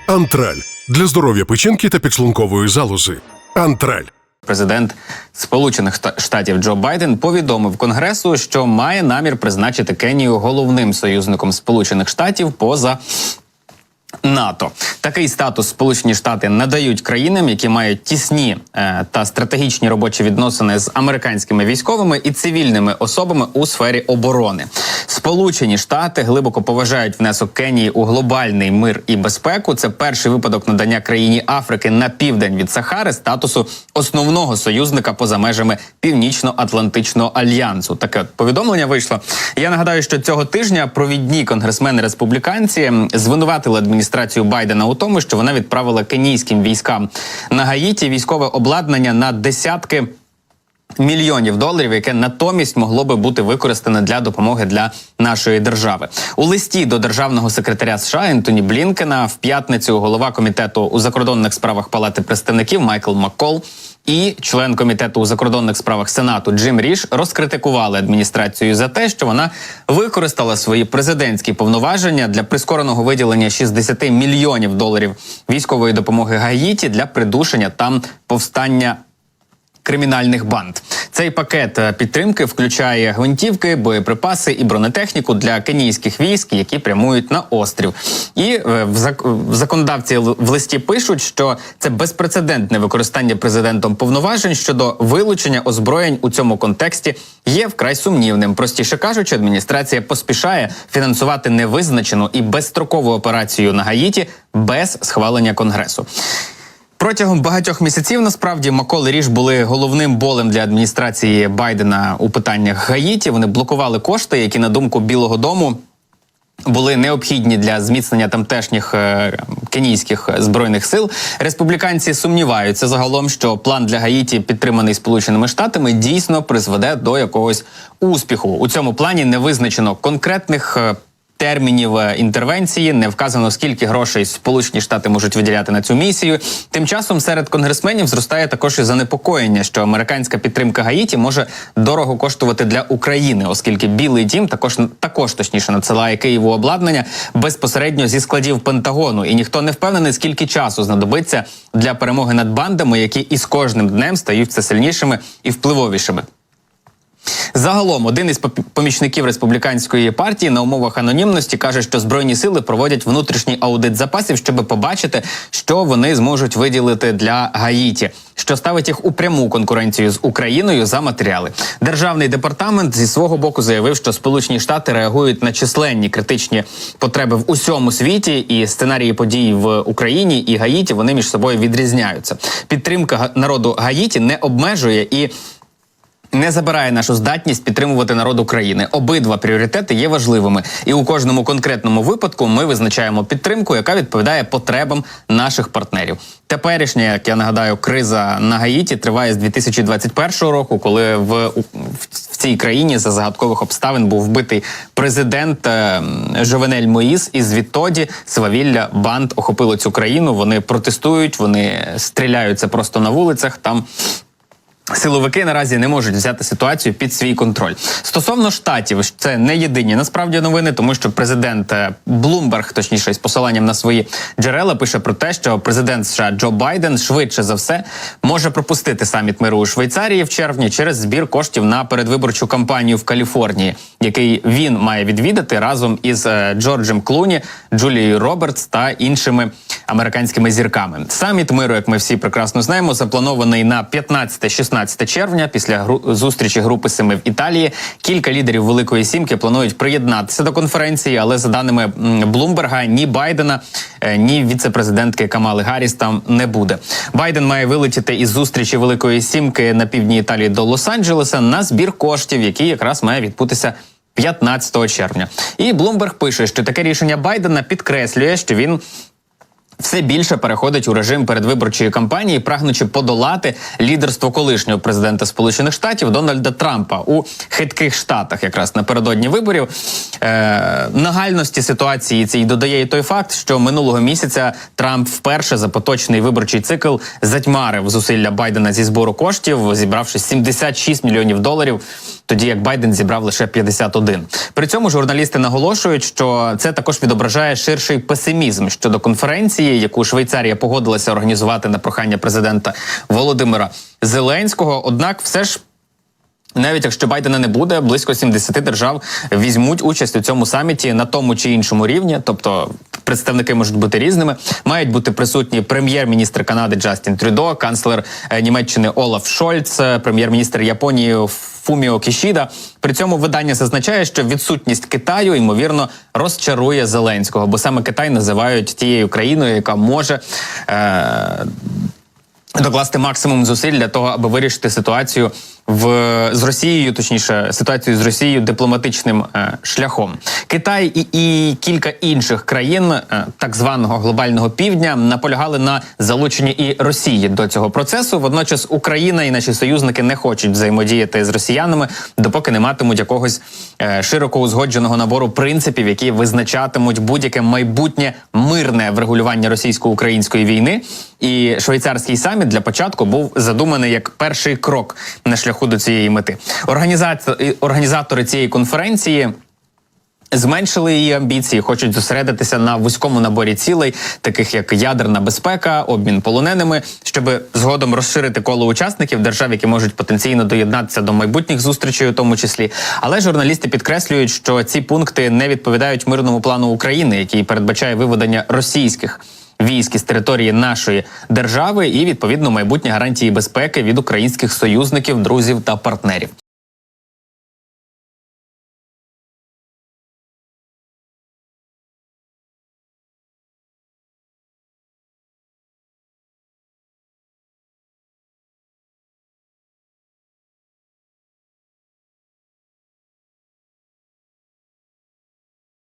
Антраль – для здоров'я печінки та підшлункової залози. Антраль. Президент Сполучених Штатів Джо Байден повідомив Конгресу, що має намір призначити Кенію головним союзником Сполучених Штатів поза НАТО. Такий статус Сполучені Штати надають країнам, які мають тісні та стратегічні робочі відносини з американськими військовими і цивільними особами у сфері оборони. Сполучені Штати глибоко поважають внесок Кенії у глобальний мир і безпеку. Це перший випадок надання країні Африки на південь від Сахари статусу основного союзника поза межами Північно-Атлантичного альянсу. Таке повідомлення вийшло. Я нагадаю, що цього тижня провідні конгресмени-республіканці звинуватили адміністрацію Байдена у тому, що вона відправила кенійським військам на Гаїті військове обладнання на десятки мільйонів доларів, яке натомість могло би бути використане для допомоги для нашої держави. У листі до державного секретаря США Ентоні Блінкена в п'ятницю голова комітету у закордонних справах Палати представників Майкл Маккол і член комітету у закордонних справах Сенату Джим Ріш розкритикували адміністрацію за те, що вона використала свої президентські повноваження для прискореного виділення 60 мільйонів доларів військової допомоги Гаїті для придушення там повстання кримінальних банд. Цей пакет підтримки включає гвинтівки, боєприпаси і бронетехніку для кенійських військ, які прямують на острів. І законодавці в листі пишуть, що це безпрецедентне використання президентом повноважень щодо вилучення озброєнь у цьому контексті є вкрай сумнівним. Простіше кажучи, адміністрація поспішає фінансувати невизначену і безстрокову операцію на Гаїті без схвалення Конгресу. Протягом багатьох місяців, насправді, Маккол і Ріш були головним болем для адміністрації Байдена у питаннях Гаїті. Вони блокували кошти, які, на думку Білого дому, були необхідні для зміцнення тамтешніх кенійських збройних сил. Республіканці сумніваються загалом, що план для Гаїті, підтриманий Сполученими Штатами, дійсно призведе до якогось успіху. У цьому плані не визначено конкретних термінів інтервенції, не вказано, скільки грошей Сполучені Штати можуть виділяти на цю місію. Тим часом серед конгресменів зростає також і занепокоєння, що американська підтримка Гаїті може дорого коштувати для України, оскільки Білий дім також надсилає Києву обладнання безпосередньо зі складів Пентагону. І ніхто не впевнений, скільки часу знадобиться для перемоги над бандами, які із кожним днем стають все сильнішими і впливовішими. Загалом, один із помічників республіканської партії на умовах анонімності каже, що Збройні сили проводять внутрішній аудит запасів, щоб побачити, що вони зможуть виділити для Гаїті, що ставить їх у пряму конкуренцію з Україною за матеріали. Державний департамент зі свого боку заявив, що Сполучені Штати реагують на численні критичні потреби в усьому світі, і сценарії подій в Україні і Гаїті, вони між собою відрізняються. Підтримка народу Гаїті не обмежує і не забирає нашу здатність підтримувати народ України. Обидва пріоритети є важливими. І у кожному конкретному випадку ми визначаємо підтримку, яка відповідає потребам наших партнерів. Теперішня, як я нагадаю, криза на Гаїті триває з 2021 року, коли в цій країні за загадкових обставин був вбитий президент Жовенель Моїс. І звідтоді свавілля банд охопило цю країну. Вони протестують, вони стріляються просто на вулицях. Там силовики наразі не можуть взяти ситуацію під свій контроль. Стосовно Штатів, це не єдині насправді новини, тому що президент Блумберг, точніше, із посиланням на свої джерела, пише про те, що президент США Джо Байден швидше за все може пропустити саміт миру у Швейцарії в червні через збір коштів на передвиборчу кампанію в Каліфорнії, який він має відвідати разом із Джорджем Клуні, Джулією Робертс та іншими американськими зірками. Саміт миру, як ми всі прекрасно знаємо, запланований на 15-16 червня після зустрічі Групи Семи в Італії. Кілька лідерів Великої Сімки планують приєднатися до конференції, але за даними Блумберга, ні Байдена, ні віце-президентки Камали Гарріс там не буде. Байден має вилетіти із зустрічі Великої Сімки на півдні Італії до Лос-Анджелеса на збір коштів, який якраз має відбутися 15 червня. І Блумберг пише, що таке рішення Байдена підкреслює, що він все більше переходить у режим передвиборчої кампанії, прагнучи подолати лідерство колишнього президента Сполучених Штатів Дональда Трампа у хитких штатах, якраз напередодні виборів. Нагальності ситуації цій додає і той факт, що минулого місяця Трамп вперше за поточний виборчий цикл затьмарив зусилля Байдена зі збору коштів, зібравши $76 мільйонів тоді як Байден зібрав лише 51. При цьому журналісти наголошують, що це також відображає ширший песимізм щодо конференції, яку Швейцарія погодилася організувати на прохання президента Володимира Зеленського. Однак все ж, навіть якщо Байдена не буде, близько 70 держав візьмуть участь у цьому саміті на тому чи іншому рівні, тобто представники можуть бути різними. Мають бути присутні прем'єр-міністр Канади Джастін Трюдо, канцлер Німеччини Олаф Шольц, прем'єр-міністр Японії Фуміо Кішіда. При цьому видання зазначає, що відсутність Китаю, ймовірно, розчарує Зеленського, бо саме Китай називають тією країною, яка може докласти максимум зусиль для того, аби вирішити ситуацію з Росією, точніше, ситуацію з Росією дипломатичним шляхом. Китай і кілька інших країн так званого глобального півдня наполягали на залученні і Росії до цього процесу. Водночас Україна і наші союзники не хочуть взаємодіяти з росіянами, допоки не матимуть якогось широко узгодженого набору принципів, які визначатимуть будь-яке майбутнє мирне врегулювання російсько-української війни. І швейцарський саміт для початку був задуманий як перший крок на шляху до цієї мети. Організатори цієї конференції зменшили її амбіції, хочуть зосередитися на вузькому наборі цілей, таких як ядерна безпека, обмін полоненими, щоб згодом розширити коло учасників держав, які можуть потенційно доєднатися до майбутніх зустрічей у тому числі. Але журналісти підкреслюють, що ці пункти не відповідають мирному плану України, який передбачає виведення російських військ із території нашої держави і, відповідно, майбутні гарантії безпеки від українських союзників, друзів та партнерів.